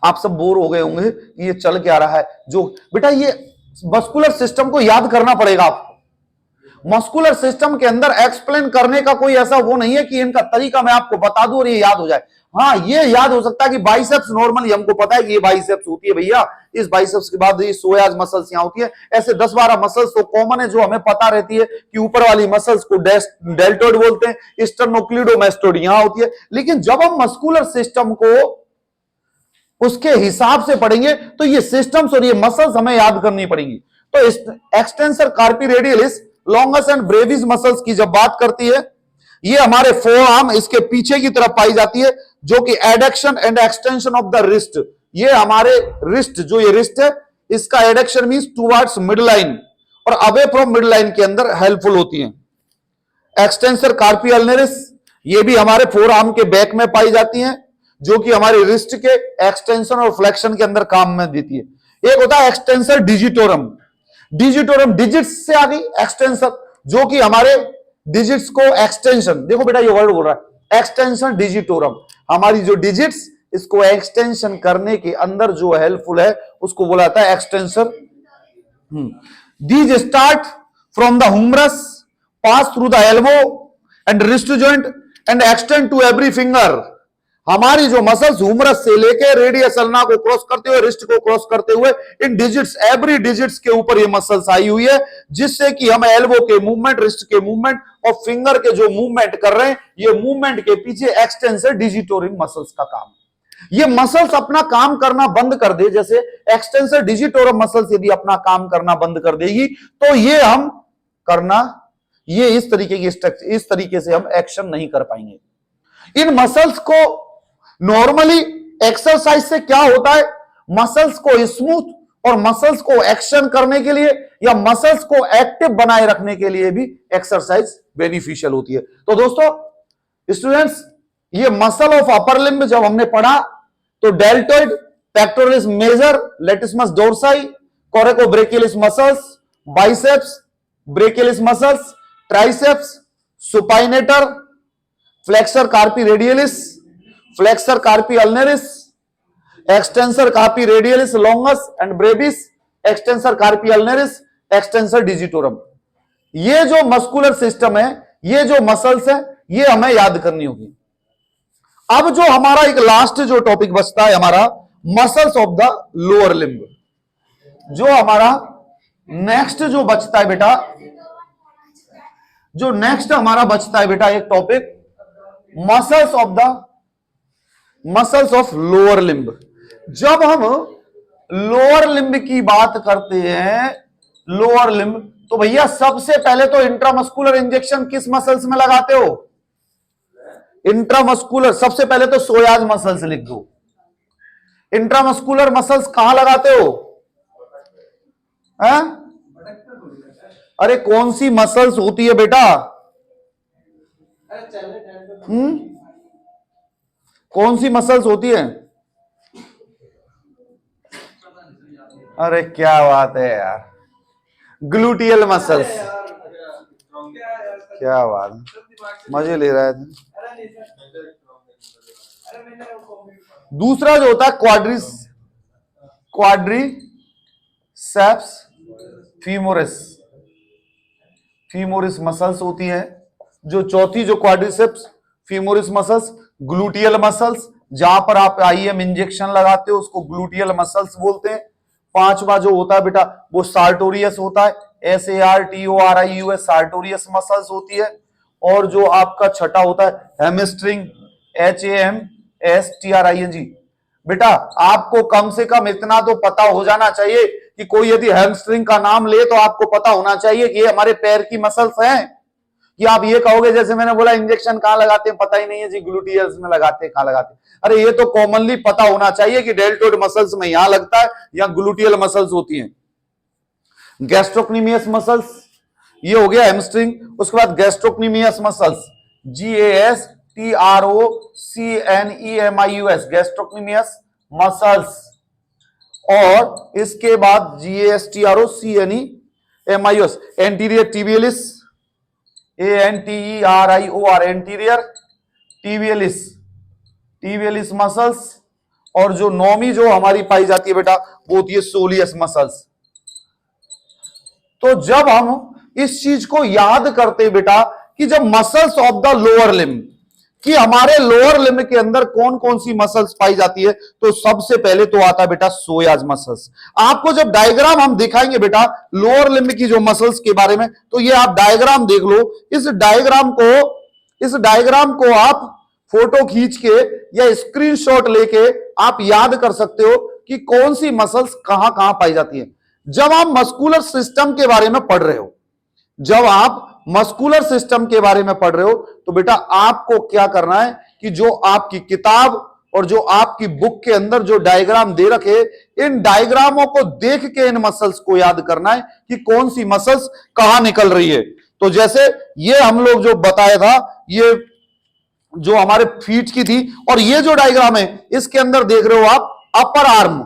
आप सब बोर हो गए होंगे कि ये चल क्या रहा है, जो बेटा ये मस्कुलर सिस्टम को याद करना पड़ेगा आपको। मस्कुलर सिस्टम के अंदर एक्सप्लेन करने का कोई ऐसा वो नहीं है कि इनका तरीका मैं आपको बता दूं और ये याद हो जाए। हाँ, ये याद हो सकता है कि बाइसेप्स नॉर्मली हमको पता है कि ये बाइसेप्स होती है भैया, इस बाइसेप्स के बाद ये सोयाज मसल्स यहां होती है। ऐसे 10-12 मसल्स तो कॉमन है जो हमें पता रहती है कि ऊपर वाली मसल्स को डेल्टोइड बोलते हैं, स्टर्नोक्लीडोमास्टोइड यहां होती है। लेकिन जब हम मस्कुलर सिस्टम को उसके हिसाब से पढ़ेंगे तो ये सिस्टम्स और ये मसल्स हमें याद करनी पड़ेंगी। तो extensor carpi radialis longus and Brevis muscles की जब बात करती है, ये हमारे फोर आर्म इसके पीछे की तरफ पाई जाती है, जो कि adduction and extension of the wrist. ये हमारे रिस्ट, जो ये रिस्ट है, इसका adduction means towards mid line और अवे फ्रॉम मिड लाइन के अंदर हेल्पफुल होती है। एक्सटेंसर कार्पी अल्नरिस, ये भी हमारे फोर आर्म के बैक में पाई जाती हैं, जो कि हमारे रिस्ट के एक्सटेंशन और फ्लेक्शन के अंदर काम में देती है। एक होता है एक्सटेंसर डिजिटोरम। डिजिटोरम डिजिट्स से आ गई, एक्सटेंसर जो कि हमारे डिजिट्स को एक्सटेंशन, देखो बेटा ये वर्ड बोल रहा है एक्सटेंशन डिजिटोरम, हमारी जो डिजिट्स इसको एक्सटेंशन करने के अंदर जो हेल्पफुल है उसको बोला जाता है extensor. These start from the humerus, pass through the elbow and wrist joint and extend to every finger. हमारी जो मसल्स हुमरस से लेके रेडियस अल्ना को क्रॉस करते हुए रिस्ट को क्रॉस करते हुए इन डिजिट्स, एवरी डिजिट्स के ऊपर ये मसल्स आई हुई है, जिससे कि हम एल्बो के मूवमेंट, रिस्ट के मूवमेंट और फिंगर के जो मूवमेंट कर रहे हैं, ये मूवमेंट के पीछे एक्सटेंसर डिजिटोरिंग मसल्स का काम। ये मसल्स अपना काम करना बंद कर दे, जैसे एक्सटेंसर डिजिटोरम मसल्स यदि अपना काम करना बंद कर देगी तो ये हम करना, ये इस तरीके की स्ट्रक्चर, इस तरीके से हम एक्शन नहीं कर पाएंगे। इन मसल्स को नॉर्मली एक्सरसाइज से क्या होता है, मसल्स को स्मूथ और मसल्स को एक्शन करने के लिए या मसल्स को एक्टिव बनाए रखने के लिए भी एक्सरसाइज बेनिफिशियल होती है। तो दोस्तों स्टूडेंट्स, ये मसल ऑफ अपर लिम्ब जब हमने पढ़ा तो deltoid, pectoralis major, latissimus dorsi, coracobrachialis muscles, biceps, brachialis muscles, triceps, supinator, flexor carpi radialis, flexor carpi ulnaris, extensor carpi radialis longus and brevis, extensor carpi ulnaris, extensor digitorum. ये जो muscular system है, ये जो muscles है, ये हमें याद करनी होगी। अब जो हमारा एक लास्ट जो टॉपिक बचता है हमारा, muscles of the lower limb. जो हमारा नेक्स्ट जो बचता है बेटा, जो नेक्स्ट हमारा बचता है बेटा एक topic, muscles of lower limb. जब हम लोअर लिम्ब की बात करते हैं, लोअर लिम्ब, तो भैया सबसे पहले तो इंट्रामस्कुलर इंजेक्शन किस मसल्स में लगाते हो? इंट्रामस्कुलर, सबसे पहले तो सोयाज मसल्स लिख दो। इंट्रामस्कुलर मसल्स कहां लगाते हो? है? अरे कौन सी मसल्स होती है बेटा? कौन सी मसल्स होती है? अरे क्या बात है यार, ग्लूटियल मसल्स। क्या बात, मजे ले रहा है। दूसरा जो होता है क्वाड्रिसेप्स फीमोरिस मसल्स होती है। जो चौथी जो quadriceps femoris muscles, gluteal muscles, जहां पर आप आईएम इंजेक्शन लगाते हो उसको ग्लूटियल मसल्स बोलते हैं। पांचवा जो होता है बेटा वो सार्टोरियस होता है, SARTORIUS, सार्टोरियस मसल्स होती है। और जो आपका छठा होता है हैमस्ट्रिंग, HAMSTRING। बेटा आपको कम से कम इतना तो पता हो जाना चाहिए कि कोई यदि हैमस्ट्रिंग का नाम ले तो आपको पता होना चाहिए कि ये हमारे पैर की मसल्स हैं। कि आप ये कहोगे जैसे मैंने बोला इंजेक्शन कहां लगाते हैं, पता ही नहीं है जी, ग्लूटियल्स में लगाते हैं, कहां लगाते हैं। अरे ये तो कॉमनली पता होना चाहिए कि डेल्टोइड मसल्स में यहां लगता है या ग्लूटियल मसल्स होती हैं। गैस्ट्रोक्नीमियस मसल्स, ये हो गया हैमस्ट्रिंग। उसके बाद gastrocnemius muscles, GASTROCNEMIUS, gastrocnemius muscles. और इसके बाद GASTROCNEMIUS, anterior tibialis, ANTERIOR, anterior tibialis muscles. और जो नौवीं जो हमारी पाई जाती है बेटा वो होती है सोलियस मसल्स। तो जब हम इस चीज को याद करते बेटा कि जब muscles of the lower limb, कि हमारे लोअर लिम्ब के अंदर कौन कौन सी मसल्स पाई जाती है, तो सबसे पहले तो आता है बेटा सोयाज मसल्स। आपको जब डायग्राम हम दिखाएंगे बेटा लोअर लिम्ब की जो मसल्स के बारे में, तो ये आप डायग्राम देख लो। इस डायग्राम को आप फोटो खींच के या स्क्रीनशॉट लेके आप याद कर सकते हो कि कौन सी मसल्स कहां कहां पाई जाती है। जब आप मस्कुलर सिस्टम के बारे में पढ़ रहे हो, जब आप मस्कुलर सिस्टम के बारे में पढ़ रहे हो तो बेटा आपको क्या करना है कि जो आपकी किताब और जो आपकी बुक के अंदर जो डायग्राम दे रखे, इन डायग्रामों को देख के इन मसल्स को याद करना है कि कौन सी मसल्स कहां निकल रही है। तो जैसे ये हम लोग जो बताया था, ये जो हमारे फीट की थी, और ये जो डायग्राम है इसके अंदर देख रहे हो आप अपर आर्म।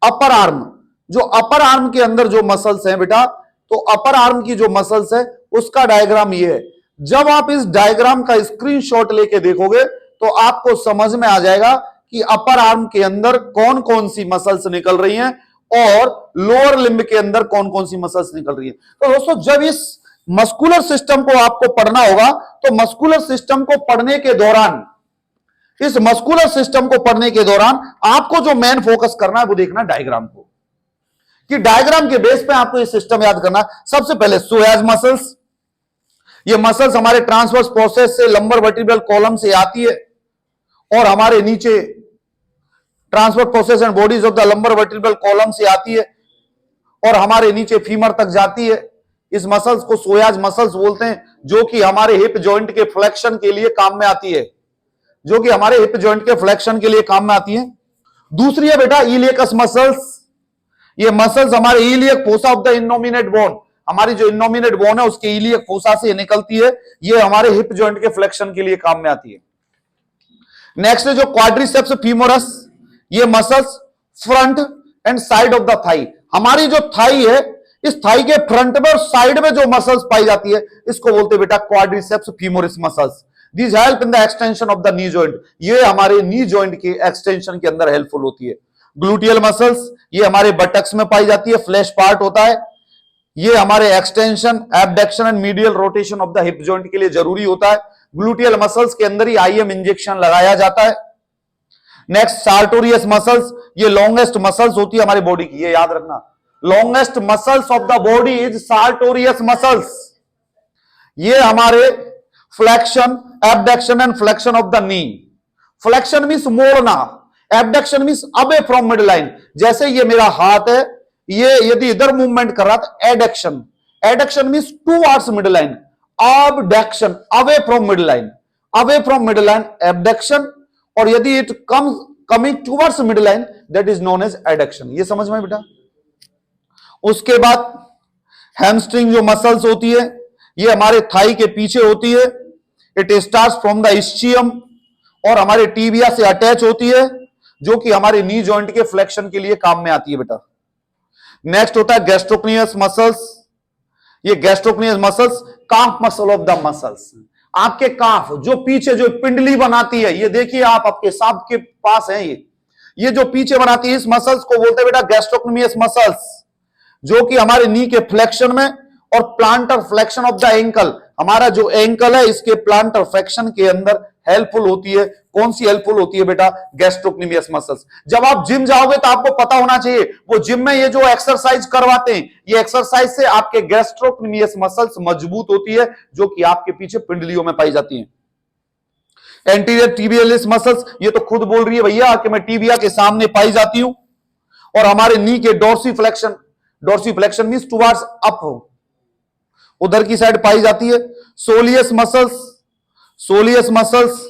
अपर आर्म, जो अपर आर्म के अंदर जो मसल्स हैं बेटा, तो अपर आर्म की जो मसल्स है उसका डायग्राम ये है। जब आप इस डायग्राम का स्क्रीनशॉट लेके देखोगे तो आपको समझ में आ जाएगा कि अपर आर्म के अंदर कौन कौन सी मसल्स निकल रही हैं और लोअर लिम्ब के अंदर कौन कौन सी मसल्स निकल रही है। तो दोस्तों जब इस मस्कुलर सिस्टम को आपको पढ़ना होगा तो मस्कुलर सिस्टम को पढ़ने के दौरान, इस मस्कुलर सिस्टम को पढ़ने के दौरान आपको जो मेन फोकस करना है वो देखना डायग्राम को, कि डायग्राम के बेस पे आपको ये सिस्टम याद करना। सबसे पहले सोयाज मसल्स, ये मसल्स हमारे ट्रांसवर्स प्रोसेस से लंबर वर्टिब्रल कॉलम से आती है और हमारे नीचे transverse process and bodies of the lumbar vertebral column से आती है और हमारे नीचे फीमर तक जाती है। इस मसल्स को सोयाज मसल्स बोलते हैं, जो कि हमारे हिप जॉइंट के फ्लेक्शन के लिए काम में आती है, जो कि हमारे हिप जॉइंट के फ्लेक्शन के लिए काम में आती है। दूसरी है बेटा इलियकस मसल्स। ये मसल्स हमारे iliac fossa of the innominate bone, हमारी जो इनोमिनेट बोन है उसके इलियक फोसा से निकलती है, ये हमारे हिप जॉइंट के फ्लेक्शन के लिए काम में आती है। नेक्स्ट है जो क्वाड्रिसेप्स फीमोरस, ये muscles front and side of the thigh, हमारी जो थाई है इस थाई के फ्रंट में और साइड में जो मसल्स पाई जाती है इसको बोलते हैं बेटा quadriceps femoris muscles. This help in the extension of the knee joint, ये हमारे नी जॉइंट के एक्सटेंशन के अंदर हेल्पफुल होती है। ग्लूटियल मसल्स, ये हमारे बटक्स में पाई जाती है, फ्लैश पार्ट होता है, ये हमारे extension, abduction and medial rotation of the hip joint के लिए जरूरी होता है। ग्लूटियल मसल्स के अंदर ही आईएम इंजेक्शन लगाया जाता है। नेक्स्ट सार्टोरियस मसल्स, ये लॉन्गेस्ट मसल्स होती है हमारी बॉडी की, ये याद रखना, longest muscles of the body is sartorius muscles. ये हमारे flexion, abduction and flexion of the knee. Flexion means मोड़ना, abduction means away from mid line, जैसे ये मेरा हाथ है, ये यदि इधर मूवमेंट कर रहा था adduction, adduction means towards mid line, abduction away from mid line, away from mid line abduction, और यदि it coming towards mid line that is known as adduction. ये समझ में बेटा। उसके बाद हैमस्ट्रिंग जो मसल्स होती है ये हमारे थाई के पीछे होती है, it starts from the ischium और हमारे टीबिया से अटैच होती है, जो कि हमारे नी जॉइंट के फ्लेक्शन के लिए काम में आती है बेटा। नेक्स्ट होता है गैस्ट्रोक्नियस मसल्स, ये gastrocnemius muscles calf muscle of the muscles, आपके काफ जो पीछे जो पिंडली बनाती है, ये देखिए आप आपके सांप के पास है, ये जो पीछे बनाती है इस मसल्स को बोलते हैं बेटा गैस्ट्रोक्नियस मसल्स, जो कि हमारे नी के फ्लेक्शन में और planter flexion of the ankle, हमारा जो एंकल है इसके प्लांटर फ्लेक्शन के अंदर हेल्पफुल होती है। कौन सी हेल्पफुल होती है बेटा? गैस्ट्रोक्नियस मसल्स। जब आप जिम जाओगे तो आपको पता होना चाहिए, वो जिम में ये जो एक्सरसाइज करवाते हैं, ये एक्सरसाइज से आपके गैस्ट्रोक्नियस मसल्स मजबूत होती है, जो कि आपके पीछे पिंडलियों में पाई जाती है। एंटीरियर टिबियालिस मसल्स, ये तो खुद बोल रही है भैया कि मैं टिबिया के सामने पाई जाती हूं, और हमारे नी के डोर्सीफ्लेक्शन, डोर्सीफ्लेक्शन मींस टुवर्ड्स अप, उधर की साइड पाई जाती है। सोलियस मसल्स, सोलियस मसल्स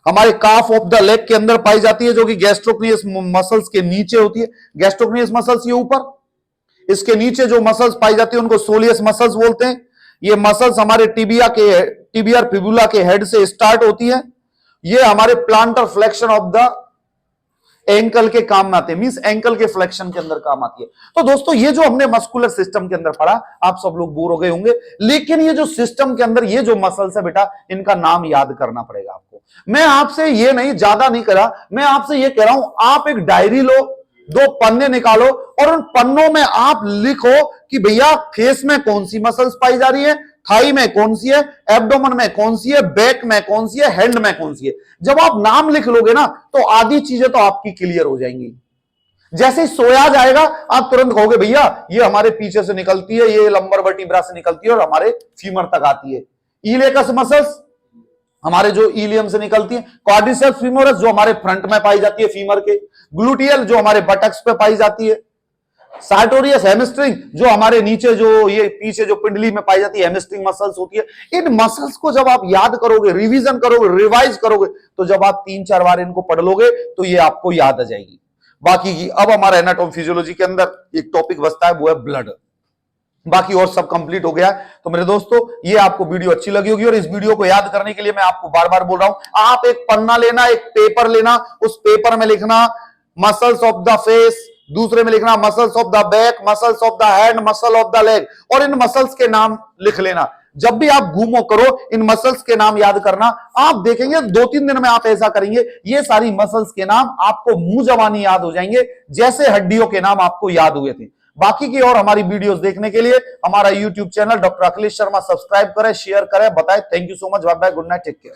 हमारे काफ ऑफ द लेग के अंदर पाई जाती है, जो कि गैस्ट्रोक्नियस मसल्स के नीचे होती है। गैस्ट्रोक्नियस मसल्स ये ऊपर, इसके नीचे जो मसल्स पाई जाती है उनको सोलियस मसल्स बोलते हैं। ये मसल्स हमारे टिबिया फिबुला के हेड से स्टार्ट होती है, ये हमारे planter flexion of the ankle के काम में आते हैं, मींस एंकल के फ्लेक्शन के अंदर काम आती है। तो दोस्तों ये जो हमने मस्कुलर सिस्टम के अंदर पढ़ा, आप सब लोग बोर हो गए होंगे, लेकिन ये जो सिस्टम के अंदर ये जो मसल्स है बेटा, इनका नाम याद करना पड़ेगा आपको। मैं आपसे ये नहीं, ज्यादा नहीं करा, मैं आपसे ये कह रहा हूं, आप एक डायरी लो, 2 पन्ने निकालो और उन पन्नों में आप लिखो कि भैया फेस में कौन सी मसल्स पाई जा रही है, थाई में कौन सी है, एब्डोमेन में कौन सी है, बैक में कौन सी है, हैंड में कौन सी है। जब आप नाम लिख लोगे ना तो आधी चीजें तो आपकी क्लियर हो जाएंगी। जैसे सोया जाएगा आप तुरंत कहोगे भैया ये हमारे पीछे से निकलती है, ये लंबर वर्टिब्रा से निकलती है और हमारे फीमर तक आती है। इलियकस मसल्स हमारे जो इलियम से निकलती है। क्वाड्रिसेप्स फीमोरस जो हमारे फ्रंट में पाई जाती है फीमर के। ग्लूटियल जो हमारे बटक्स पे पाई जाती है। सार्टोरियस हैमस्ट्रिंग, जो हमारे नीचे जो ये पीछे जो पिंडली में पाई जाती है हैमस्ट्रिंग मसल्स होती है, इन मसल्स को जब आप याद करोगे, रिवीजन करोगे, रिवाइज करोगे, तो जब आप 3-4 बार इनको पढ़ लोगे तो ये आपको याद आ जाएगी। बाकी की अब हमारा एनाटॉमी फिजियोलॉजी के अंदर एक टॉपिक बचता है, वो है ब्लड। बाकी और सब कंप्लीट हो गया। तो मेरे दोस्तों, ये आपको वीडियो अच्छी लगी होगी, और इस वीडियो को याद करने के लिए मैं आपको बार बार बोल रहा हूं, आप एक पन्ना लेना, एक पेपर लेना, उस पेपर में लिखना मसल्स ऑफ द फेस, दूसरे में लिखना muscles of the back, muscles of the hand, muscle of the leg, और इन मसल्स के नाम लिख लेना। जब भी आप घूमो करो, इन मसल्स के नाम याद करना। आप देखेंगे 2-3 दिन में आप ऐसा करेंगे, ये सारी मसल्स के नाम आपको मुंह जबानी याद हो जाएंगे, जैसे हड्डियों के नाम आपको याद हुए थे। बाकी की और हमारी वीडियोस देखने के लिए हमारा YouTube channel doctor Akhilesh Sharma subscribe करें, शेयर करें, बताएं। Thank you so much, bye bye, good night, take care.